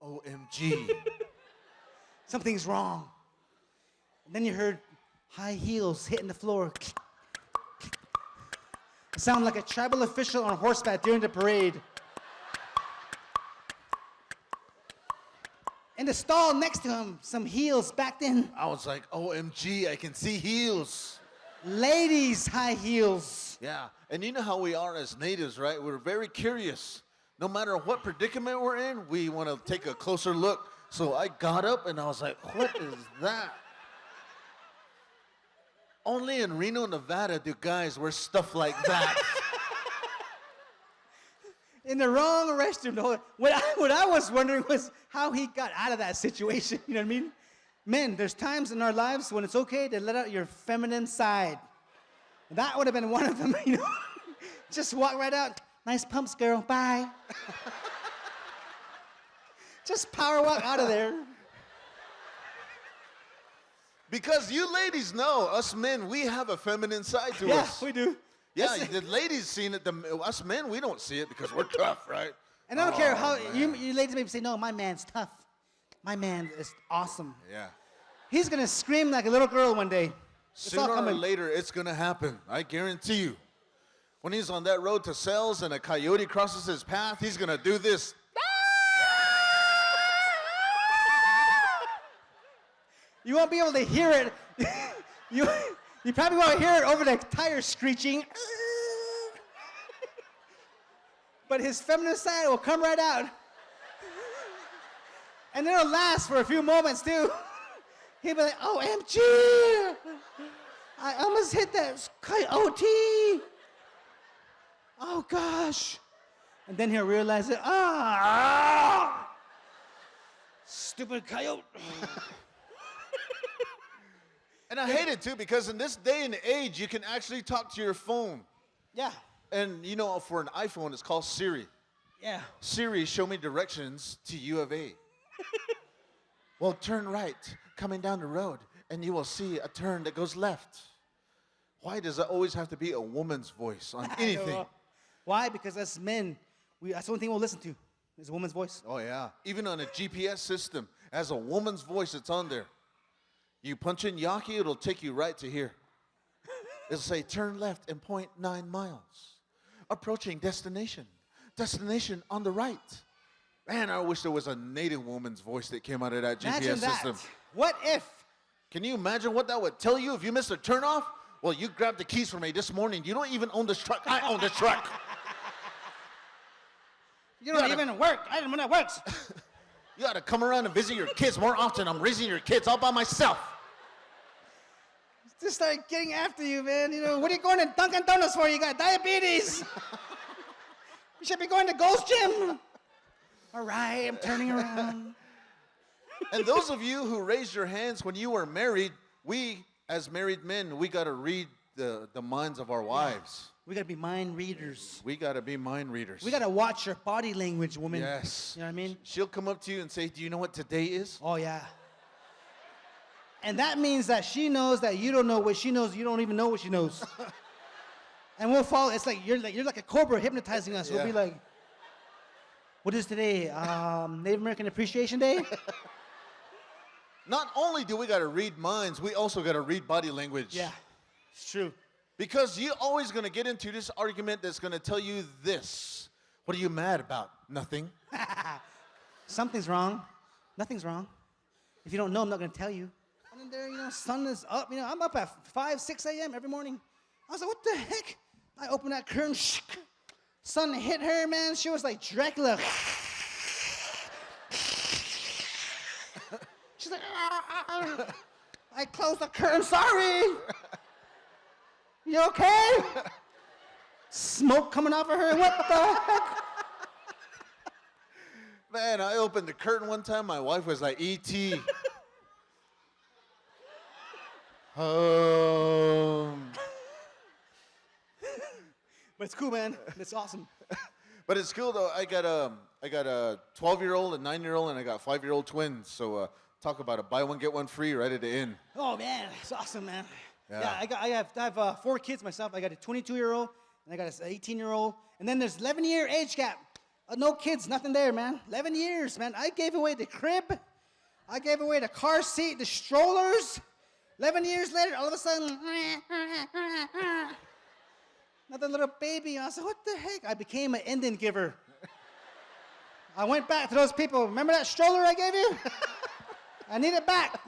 OMG. Something's wrong. And then you heard high heels hitting the floor. It sounded like a tribal official on horseback during the parade. In the stall next to him, some heels backed in. I was like, OMG, I can see heels. Ladies' high heels. Yeah, and you know how we are as natives, right? We're very curious. No matter what predicament we're in, we want to take a closer look. So I got up and I was like, what is that? Only in Reno, Nevada do guys wear stuff like that. In the wrong restroom. What I was wondering was how he got out of that situation. You know what I mean? Men, there's times in our lives when it's okay to let out your feminine side. That would have been one of them, you know? Just walk right out. Nice pumps, girl. Bye. Just power walk out of there. Because you ladies know, us men, we have a feminine side to us. Yeah, we do. Yeah, the ladies seen it. Us men, we don't see it because we're tough, right? And I don't care how, you ladies maybe say, no, my man's tough. My man is awesome. Yeah. He's going to scream like a little girl one day. Sooner or later, it's going to happen. I guarantee you. When he's on that road to sales and a coyote crosses his path, he's going to do this. You won't be able to hear it. you probably won't hear it over the tires screeching. But his feminine side will come right out. And it'll last for a few moments, too. He'll be like, OMG! I almost hit that coyote! Oh, gosh. And then he'll realize it. Stupid coyote. And I hate it, too, because in this day and age, you can actually talk to your phone. Yeah. And, you know, for an iPhone, it's called Siri. Yeah. Siri, show me directions to U of A. Well, turn right, coming down the road, and you will see a turn that goes left. Why does it always have to be a woman's voice on anything? Why? Because as men, that's the only thing we'll listen to is a woman's voice. Oh, yeah. Even on a GPS system, as a woman's voice, it's on there. You punch in Yaqui, it'll take you right to here. It'll say, turn left in 0.9 miles. Approaching destination. Destination on the right. Man, I wish there was a native woman's voice that came out of that GPS system. What if? Can you imagine what that would tell you if you missed a turnoff? Well, you grabbed the keys from me this morning. You don't even own this truck. I own this truck. You don't even work. I didn't know that works. You ought to come around and visit your kids more often. I'm raising your kids all by myself. Just start getting after you, man. You know, what are you going to Dunkin' Donuts for? You got diabetes. You should be going to Ghost Gym. All right, I'm turning around. And those of you who raised your hands when you were married, we, as married men, we got to read the minds of our wives. We got to be mind readers. We got to be mind readers. We got to watch your body language, woman. Yes. You know what I mean? She'll come up to you and say, do you know what today is? Oh, yeah. And that means that she knows that you don't know what she knows. You don't even know what she knows. And we'll follow. It's like you're like a cobra hypnotizing us. Yeah. We'll be like, what is today? Native American Appreciation Day? Not only do we got to read minds, we also got to read body language. Yeah, it's true. Because you're always going to get into this argument that's going to tell you this. What are you mad about? Nothing. Something's wrong. Nothing's wrong. If you don't know, I'm not going to tell you. And then there, you know, sun is up. You know, I'm up at 5, 6 a.m. every morning. I was like, what the heck? I opened that curtain. Sun hit her, man. She was like Dracula. She's like, I closed the curtain. Sorry. You okay? Smoke coming off of her. What the heck? Man, I opened the curtain one time. My wife was like, E.T. But it's cool, man. It's awesome. But it's cool though. I got a 12-year-old, a 9-year-old, and I got 5-year-old twins. So talk about it. Buy one get one free right at the end. Oh man, it's awesome, man. Yeah. I have 4 kids myself. I got a 22-year-old and I got an 18-year-old, and then there's 11-year age gap. No kids, nothing there, man. 11 years, man. I gave away the crib. I gave away the car seat, the strollers. 11 years later, all of a sudden, another little baby. I said, what the heck? I became an Indian giver. I went back to those people. Remember that stroller I gave you? I need it back.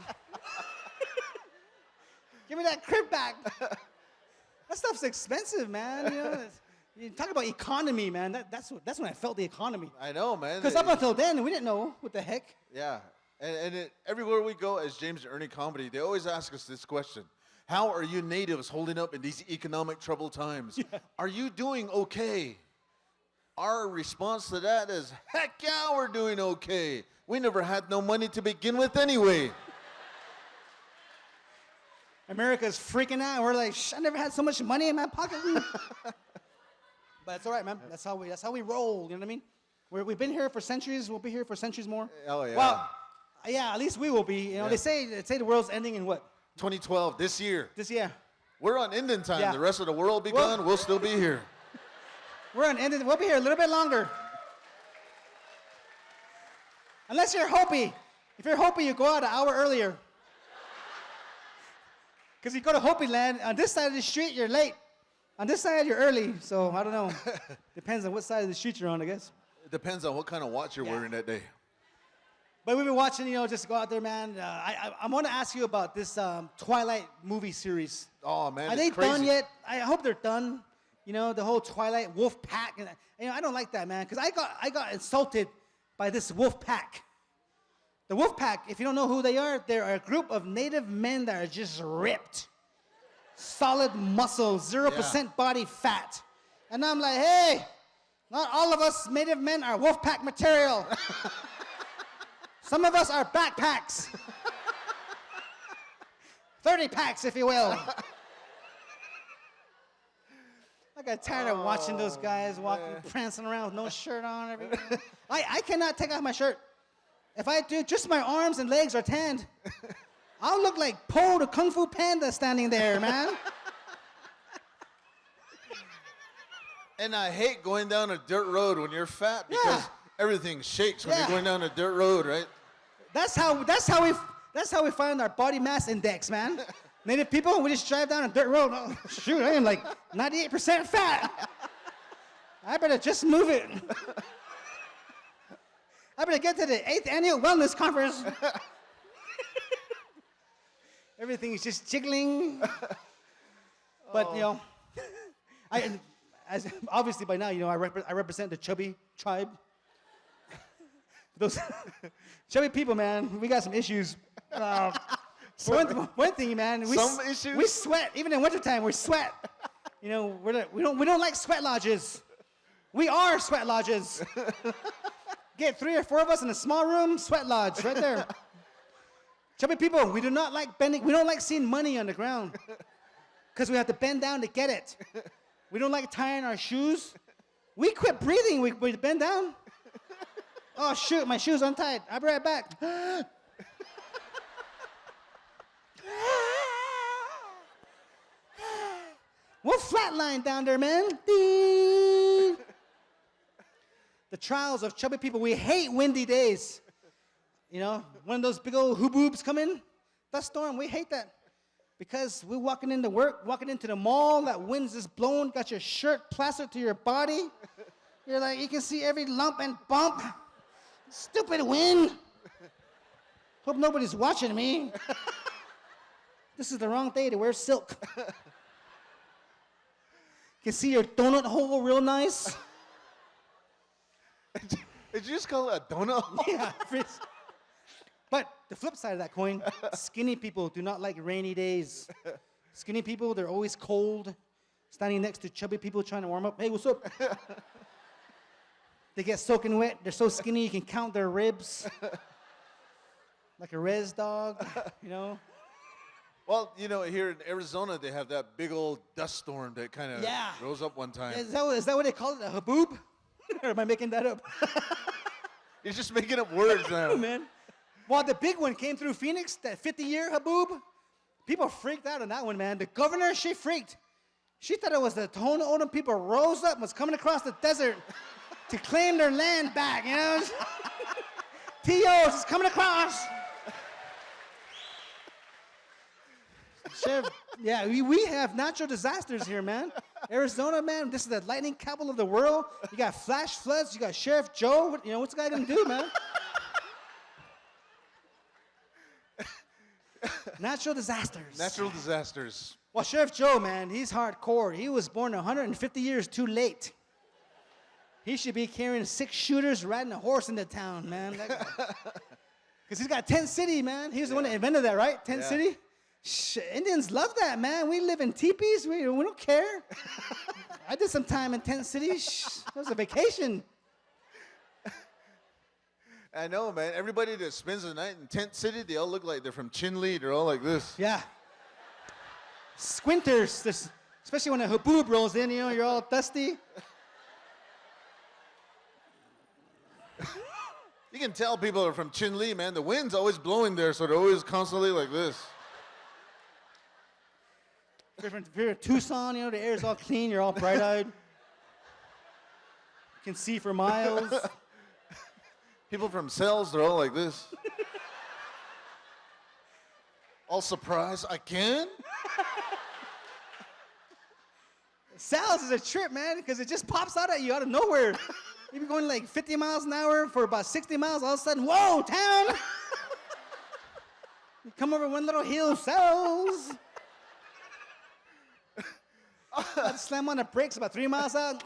Give me that crib back. That stuff's expensive, man. You know, you talk about economy, man. That's when I felt the economy. I know, man. Because up until then, we didn't know what the heck. Yeah. And everywhere we go as James and Ernie Comedy, they always ask us this question. How are you natives holding up in these economic troubled times? Yeah. Are you doing okay? Our response to that is, heck yeah, we're doing okay. We never had no money to begin with anyway. America's freaking out. We're like, I never had so much money in my pocket. But it's all right, man. That's how we roll. You know what I mean? We've been here for centuries. We'll be here for centuries more. Oh yeah. Well, yeah. At least we will be. You know, Yeah. they say the world's ending in what? 2012, this year. This year. We're on Indian time. Yeah. The rest of the world will be gone. We'll still be here. We're on ending. We'll be here a little bit longer. Unless you're Hopi. If you're Hopi, you go out an hour earlier. Because you go to Hopi land, on this side of the street, you're late. On this side, you're early. So, I don't know. Depends on what side of the street you're on, I guess. It depends on what kind of watch you're wearing that day. But we've been watching, just go out there, man. I want to ask you about this Twilight movie series. Oh, man, Are they done yet? I hope they're done. The whole Twilight wolf pack. And, I don't like that, man, because I got insulted by this wolf pack. The wolf pack, if you don't know who they are, they're a group of native men that are just ripped. Solid muscle, 0% body fat. And I'm like, hey, not all of us native men are wolf pack material. Some of us are backpacks. 30 packs, if you will. I got tired of watching those guys walking, prancing around with no shirt on. Everywhere. I cannot take off my shirt. If I do, just my arms and legs are tanned. I'll look like Po the Kung Fu Panda standing there, man. And I hate going down a dirt road when you're fat because everything shakes when you're going down a dirt road, right? That's how we find our body mass index, man. Native people, we just drive down a dirt road. Oh, shoot, I am like 98% fat. I better just move it. I better get to the 8th annual wellness conference. Everything is just jiggling. But, as obviously by now, I represent the chubby tribe. Those chubby people, man, we got some issues. One thing, man, we sweat. Even in wintertime, we sweat. We don't like sweat lodges. We are sweat lodges. Get 3 or 4 of us in a small room, sweat lodge, right there. Chubby people, we do not like bending. We don't like seeing money on the ground because we have to bend down to get it. We don't like tying our shoes. We quit breathing. We bend down. Oh, shoot, my shoe's untied. I'll be right back. We'll flatline down there, man. Beep. The trials of chubby people. We hate windy days. When those big old hooboobs come in, dust storm, we hate that. Because we're walking into work, walking into the mall, that wind's just blowing, got your shirt plastered to your body. You're like, you can see every lump and bump. Stupid wind. Hope nobody's watching me. This is the wrong day to wear silk. You can see your donut hole real nice. Did you just call it a donut hole? Yeah. But the flip side of that coin, skinny people do not like rainy days. Skinny people, they're always cold, standing next to chubby people trying to warm up. Hey, what's up? They get soaking wet. They're so skinny you can count their ribs. Like a res dog, Well, here in Arizona, they have that big old dust storm that kind of rose up one time. Is that what they call it, a haboob? Or am I making that up? You're just making up words now. Oh, man. Well, the big one came through Phoenix, that 50-year haboob. People freaked out on that one, man. The governor, she freaked. She thought it was the Tohono O'odham people rose up and was coming across the desert. to claim their land back, you know? TOs is coming across. Sheriff, yeah, we have natural disasters here, man. Arizona, man, this is the lightning capital of the world. You got flash floods. You got Sheriff Joe. What's the guy gonna do, man? Natural disasters. Natural disasters. Well, Sheriff Joe, man, he's hardcore. He was born 150 years too late. He should be carrying 6 shooters, riding a horse into town, man. Because he's got Tent City, man. He was the one that invented that, right? Tent City? Indians love that, man. We live in teepees. We don't care. I did some time in Tent City. It was a vacation. I know, man. Everybody that spends the night in Tent City, they all look like they're from Chinle. They're all like this. Yeah. Squinters, especially when a haboob rolls in, you're all dusty. You can tell people are from Chinle, man. The wind's always blowing there, so they're always constantly like this. If you're in Tucson, the air's all clean, you're all bright-eyed. You can see for miles. People from Cells, they're all like this. All surprised, I can? Sal's is a trip, man, because it just pops out at you out of nowhere. You'd be going like 50 miles an hour for about 60 miles, all of a sudden, whoa, town! You come over one little hill, Sal's. I'd slam on the brakes about 3 miles out.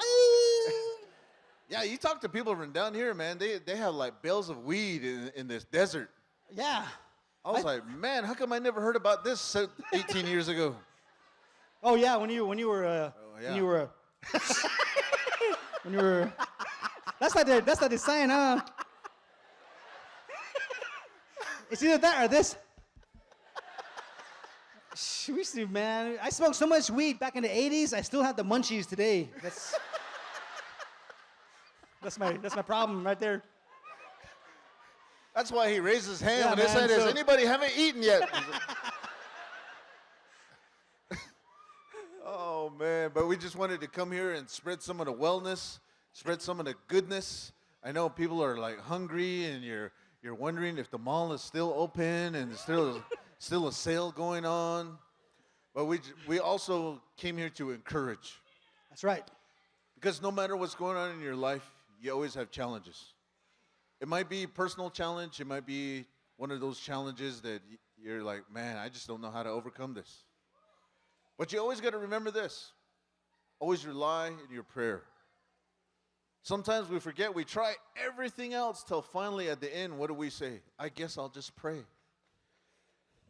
Yeah, you talk to people from down here, man. They have like bales of weed in this desert. Yeah. I was like, man, how come I never heard about this 18 years ago? Oh yeah, when you were that's like they saying, huh? It's either that or this. We see, man. I smoked so much weed back in the 80s. I still have the munchies today. That's my problem right there. That's why he raised his hand Yeah, when they man, said, "Has anybody haven't eaten yet?" Oh man! But we just wanted to come here and spread some of the wellness, spread some of the goodness. I know people are like hungry, and you're wondering if the mall is still open and still a sale going on. But we also came here to encourage. That's right. Because no matter what's going on in your life, you always have challenges. It might be a personal challenge. It might be one of those challenges that you're like, man, I just don't know how to overcome this. But you always got to remember this. Always rely in your prayer. Sometimes we forget. We try everything else till finally at the end, what do we say? I guess I'll just pray.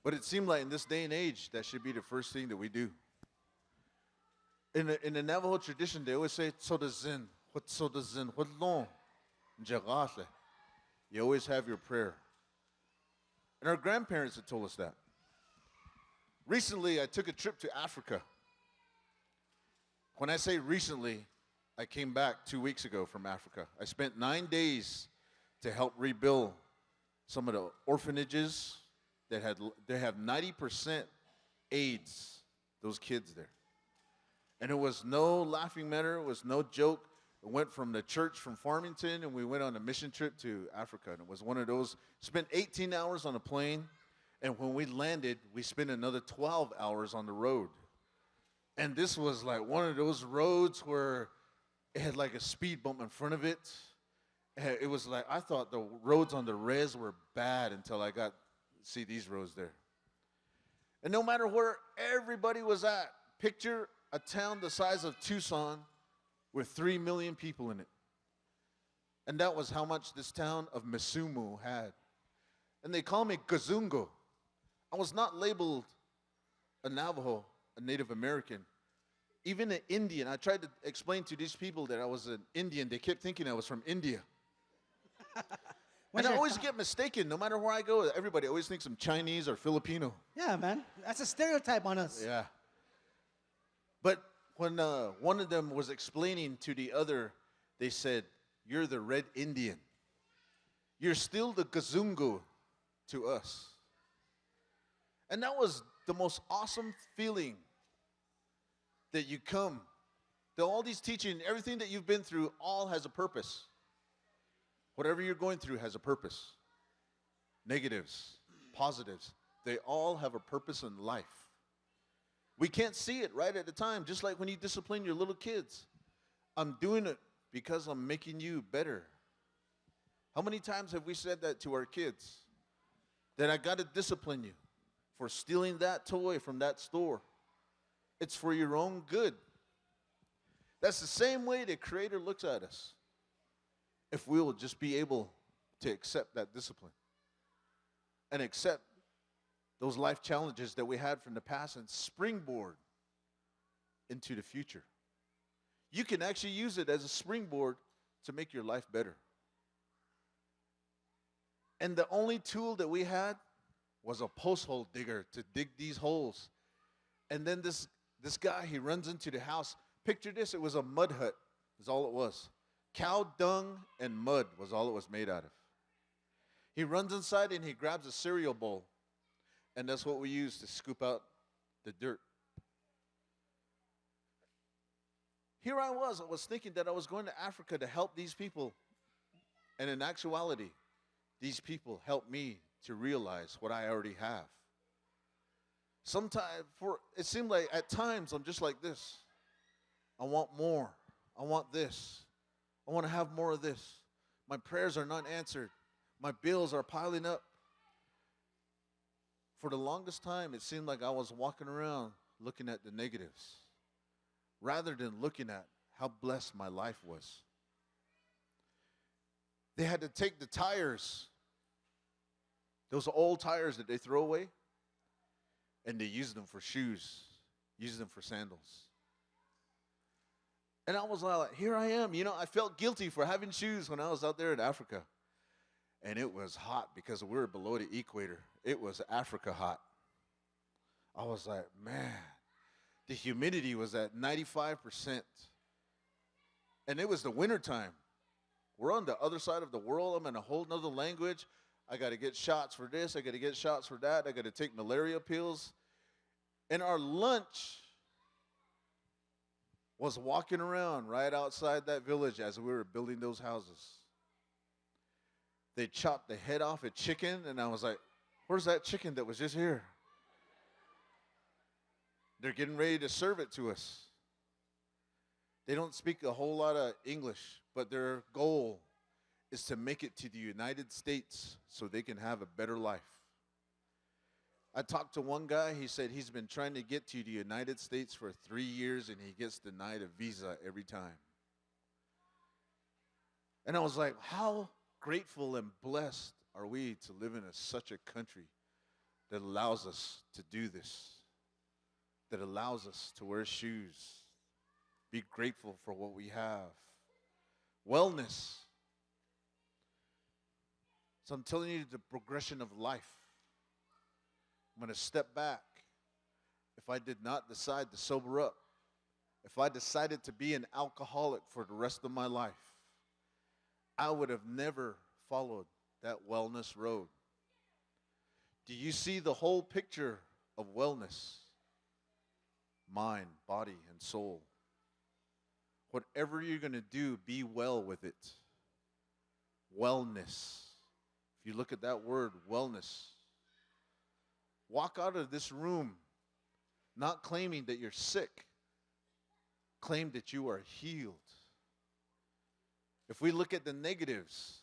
But it seemed like in this day and age, that should be the first thing that we do. In the Navajo tradition, they always say, you always have your prayer. And our grandparents had told us that. Recently, I took a trip to Africa. When I say recently, I came back 2 weeks ago from Africa. I spent 9 days to help rebuild some of the orphanages that have 90% AIDS, those kids there. And it was no laughing matter. It was no joke. We went from the church from Farmington, and we went on a mission trip to Africa. And it was one of those, spent 18 hours on a plane, and when we landed, we spent another 12 hours on the road. And this was like one of those roads where it had like a speed bump in front of it. It was like, I thought the roads on the res were bad until I got to see these roads there. And no matter where everybody was at, picture a town the size of Tucson with 3 million people in it. And that was how much this town of Misumu had. And they call me Gazungo. I was not labeled a Navajo, a Native American, even an Indian. I tried to explain to these people that I was an Indian. They kept thinking I was from India. And I always get mistaken. No matter where I go, everybody always thinks I'm Chinese or Filipino. Yeah, man. That's a stereotype on us. Yeah. But when one of them was explaining to the other, they said, "You're the Red Indian. You're still the Gazungo to us." And that was the most awesome feeling, that you come all these teaching, everything that you've been through, all has a purpose. Whatever you're going through has a purpose. Negatives, positives, they all have a purpose in life. We can't see it right at the time, just like when you discipline your little kids. I'm doing it because I'm making you better. How many times have we said that to our kids? That I got to discipline you for stealing that toy from that store. It's for your own good. That's the same way the Creator looks at us. If we will just be able to accept that discipline and accept those life challenges that we had from the past and springboard into the future. You can actually use it as a springboard to make your life better. And the only tool that we had was a post hole digger to dig these holes. And then this guy, he runs into the house. Picture this, it was a mud hut, is all it was. Cow dung and mud was all it was made out of. He runs inside and he grabs a cereal bowl. And that's what we use to scoop out the dirt. Here I was thinking that I was going to Africa to help these people. And in actuality, these people helped me to realize what I already have. It seemed like at times I'm just like this. I want more. I want this. I want to have more of this. My prayers are not answered. My bills are piling up. For the longest time, it seemed like I was walking around looking at the negatives rather than looking at how blessed my life was. They had to take the tires, those old tires that they throw away, and they use them for shoes, use them for sandals. And I was like, here I am. I felt guilty for having shoes when I was out there in Africa. And it was hot because we were below the equator. It was Africa hot. I was like, man, the humidity was at 95%. And it was the wintertime. We're on the other side of the world. I'm in a whole nother language. I got to get shots for this. I got to get shots for that. I got to take malaria pills. And our lunch was walking around right outside that village as we were building those houses. They chopped the head off a chicken, and I was like, where's that chicken that was just here? They're getting ready to serve it to us. They don't speak a whole lot of English, but their goal is to make it to the United States so they can have a better life. I talked to one guy, he said he's been trying to get to the United States for 3 years, and he gets denied a visa every time. And I was like, how grateful and blessed are we to live in such a country that allows us to do this, that allows us to wear shoes, be grateful for what we have. Wellness. So I'm telling you the progression of life. I'm going to step back. If I did not decide to sober up, if I decided to be an alcoholic for the rest of my life, I would have never followed that wellness road. Do you see the whole picture of wellness? Mind, body, and soul. Whatever you're going to do, be well with it. Wellness. If you look at that word, wellness. Walk out of this room not claiming that you're sick. Claim that you are healed. If we look at the negatives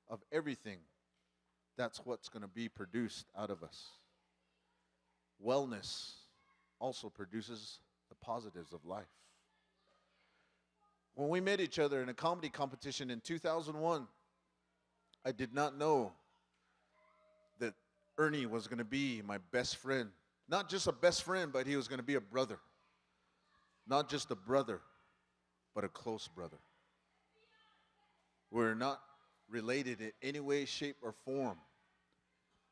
of everything, that's what's going to be produced out of us. Wellness also produces the positives of life. When we met each other in a comedy competition in 2001, I did not know that Ernie was going to be my best friend. Not just a best friend, but he was going to be a brother. Not just a brother, but a close brother. We're not related in any way, shape, or form,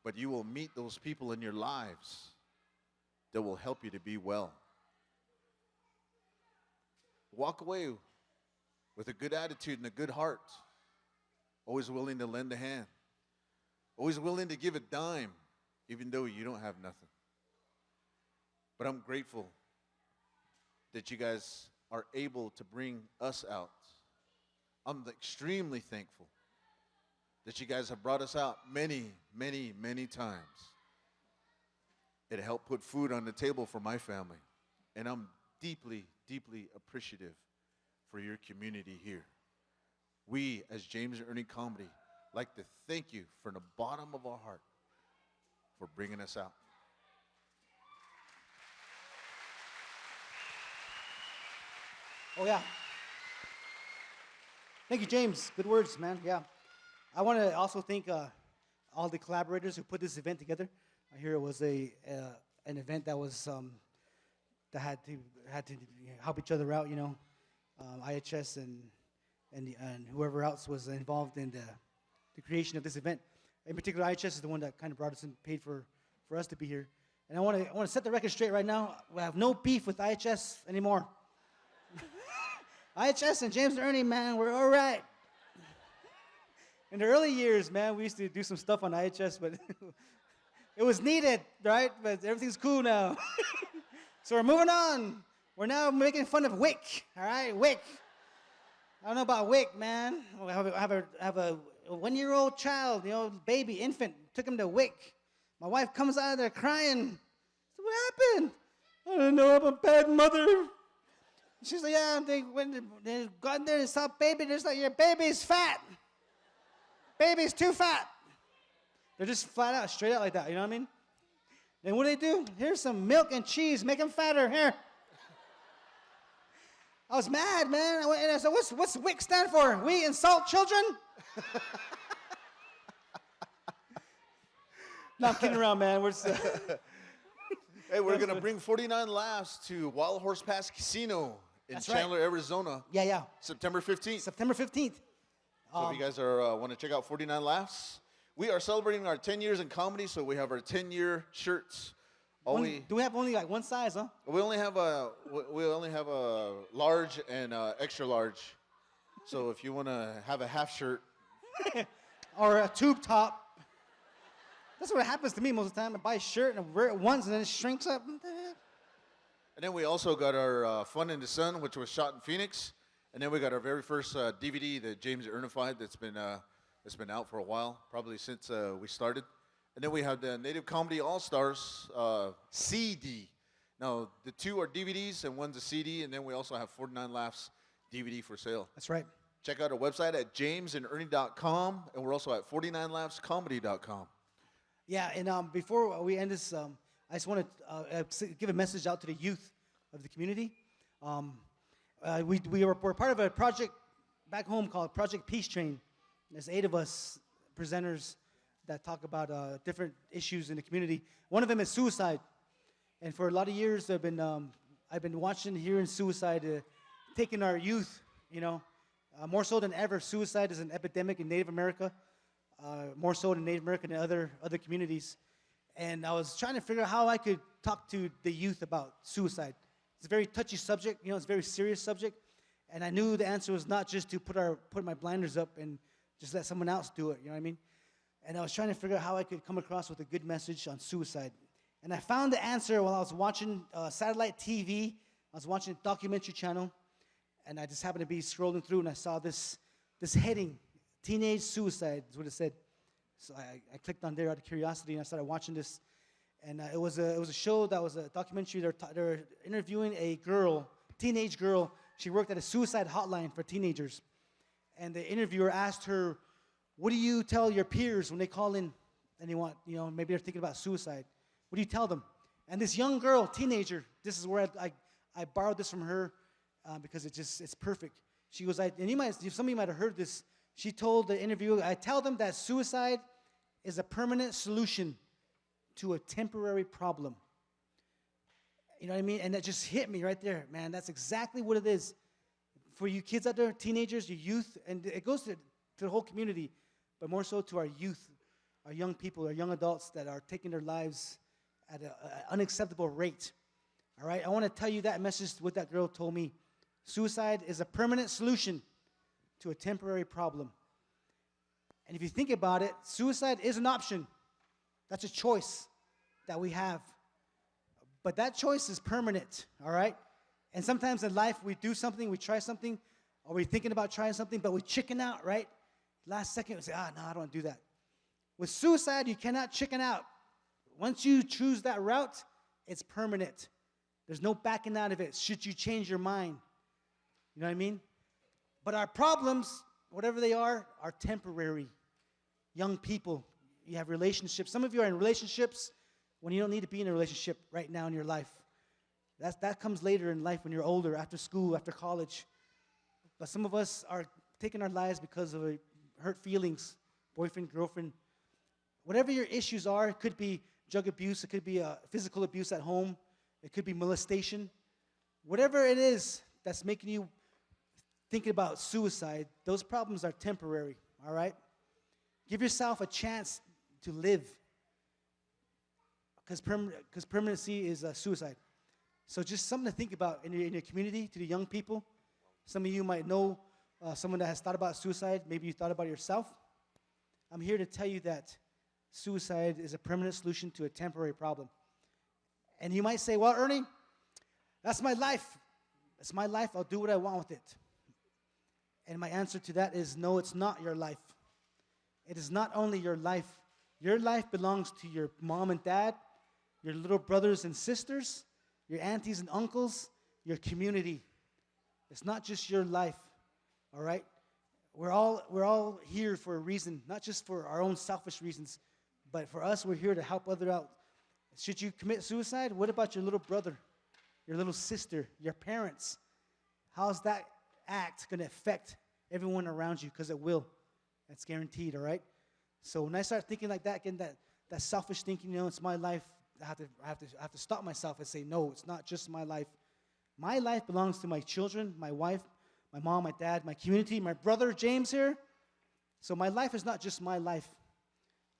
but you will meet those people in your lives that will help you to be well. Walk away with a good attitude and a good heart, always willing to lend a hand, always willing to give a dime, even though you don't have nothing. But I'm grateful that you guys are able to bring us out. I'm extremely thankful that you guys have brought us out many, many, many times. It helped put food on the table for my family. And I'm deeply, deeply appreciative for your community here. We, as James and Ernie Comedy, like to thank you from the bottom of our heart for bringing us out. Oh, yeah. Thank you, James. Good words, man. Yeah. I want to also thank all the collaborators who put this event together. I hear it was an event that was that had to help each other out. You know, IHS and whoever else was involved in the creation of this event. In particular, IHS is the one that kind of brought us and paid for us to be here. And I want to set the record straight right now. We have no beef with IHS anymore. IHS and James and Ernie, man, we're all right. In the early years, man, we used to do some stuff on IHS, but it was needed, right? But everything's cool now. So we're moving on. We're now making fun of WIC, all right? WIC. I don't know about WIC, man. I have a 1-year-old child, you know, baby, infant. Took him to WIC. My wife comes out of there crying. So what happened? I don't know, I'm a bad mother. She's like, yeah, when they got in there and saw baby, they're just like, your baby's fat. Baby's too fat. They're just flat out, straight out like that, you know what I mean? Then what do? Here's some milk and cheese, make him fatter, here. I was mad, man. I went and I said, what's WIC stand for? We insult children? No, I'm kidding around, man. Hey, we're going to bring 49 Laughs to Wild Horse Pass Casino in Chandler, Arizona. Yeah. September 15th. September 15th. So if you guys are want to check out 49 Laughs, we are celebrating our 10 years in comedy, so we have our 10-year shirts. Do we have only like one size, huh? We only have a large and extra large. So if you want to have a half shirt or a tube top. That's what happens to me most of the time. I buy a shirt and I wear it once and then it shrinks up. And then we also got our Fun in the Sun, which was shot in Phoenix. And then we got our very first DVD that James Ernified that's been out for a while, probably since we started. And then we have the Native Comedy All-Stars CD. Now, the two are DVDs and one's a CD. And then we also have 49 Laughs DVD for sale. That's right. Check out our website at jamesandernie.com. And we're also at 49laughscomedy.com. Yeah, and before we end this, I just want to give a message out to the youth of the community. We're part of a project back home called Project Peace Train. There's 8 of us presenters that talk about different issues in the community. One of them is suicide. And for a lot of years, I've been watching, hearing suicide taking our youth, you know. More so than ever, suicide is an epidemic in Native America. More so than Native American and other communities. And I was trying to figure out how I could talk to the youth about suicide. It's a very touchy subject, you know, it's a very serious subject. And I knew the answer was not just to put my blinders up and just let someone else do it, you know what I mean? And I was trying to figure out how I could come across with a good message on suicide. And I found the answer while I was watching satellite TV. I was watching a documentary channel, and I just happened to be scrolling through, and I saw this heading, teenage suicide is what it said. So I clicked on there out of curiosity, and I started watching this. And it was a show that was a documentary. They were interviewing a girl, teenage girl. She worked at a suicide hotline for teenagers. And the interviewer asked her, what do you tell your peers when they call in and they want, you know, maybe they're thinking about suicide? What do you tell them? And this young girl, teenager, this is where I borrowed this from her because it's perfect. She goes, and some of you might have heard this. She told the interviewer, I tell them that suicide is a permanent solution to a temporary problem. You know what I mean? And that just hit me right there, man. That's exactly what it is. For you kids out there, teenagers, your youth, and it goes to the whole community, but more so to our youth, our young people, our young adults that are taking their lives at an unacceptable rate. All right? I want to tell you that message, what that girl told me. Suicide is a permanent solution to a temporary problem. And if you think about it, suicide is an option. That's a choice that we have. But that choice is permanent, all right? And sometimes in life, we do something, we try something, or we're thinking about trying something, but we chicken out, right? Last second, we say, no, I don't want to do that. With suicide, you cannot chicken out. Once you choose that route, it's permanent. There's no backing out of it should you change your mind. You know what I mean? But our problems, whatever they are temporary. Young people, you have relationships. Some of you are in relationships when you don't need to be in a relationship right now in your life. That comes later in life when you're older, after school, after college. But some of us are taking our lives because of hurt feelings, boyfriend, girlfriend. Whatever your issues are, it could be drug abuse, it could be physical abuse at home, it could be molestation. Whatever it is that's making you thinking about suicide, those problems are temporary, all right? Give yourself a chance to live, because permanency is suicide. So just something to think about in your community, to the young people. Some of you might know someone that has thought about suicide. Maybe you thought about it yourself. I'm here to tell you that suicide is a permanent solution to a temporary problem. And you might say, well, Ernie, that's my life. It's my life. I'll do what I want with it. And my answer to that is, no, it's not your life. It is not only your life. Your life belongs to your mom and dad, your little brothers and sisters, your aunties and uncles, your community. It's not just your life, all right? We're all here for a reason, not just for our own selfish reasons, but for us, we're here to help others out. Should you commit suicide? What about your little brother, your little sister, your parents? How's that act going to affect everyone around you? Because it will. That's guaranteed, all right? So when I start thinking like that, again, that selfish thinking, it's my life, I have to stop myself and say, no, it's not just my life. My life belongs to my children, my wife, my mom, my dad, my community, my brother James here. So my life is not just my life.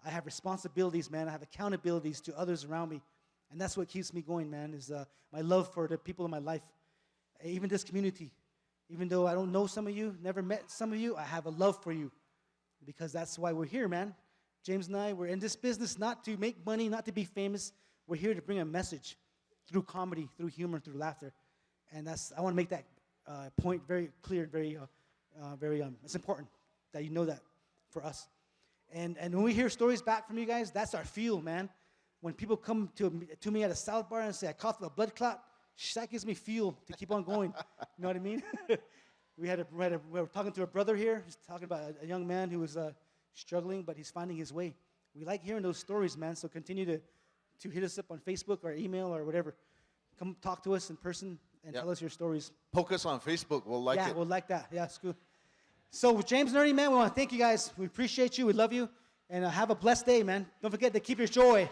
I have responsibilities, man. I have accountabilities to others around me. And that's what keeps me going, man, is my love for the people in my life. Even this community. Even though I don't know some of you, never met some of you, I have a love for you. Because that's why we're here, man. James and I, we're in this business not to make money, not to be famous. We're here to bring a message through comedy, through humor, through laughter. And I want to make that point very clear, very, it's important that you know that for us. And when we hear stories back from you guys, that's our fuel, man. When people come to me at a salad bar and say, I coughed up a blood clot, that gives me fuel to keep on going. You know what I mean? we were talking to a brother here. He's talking about a young man who was struggling, but he's finding his way. We like hearing those stories, man, so continue to hit us up on Facebook or email or whatever. Come talk to us in person and tell us your stories. Poke us on Facebook. We'll like it. Yeah, we'll like that. Yeah, it's good. So with James and Ernie, man, we want to thank you guys. We appreciate you. We love you. And have a blessed day, man. Don't forget to keep your joy.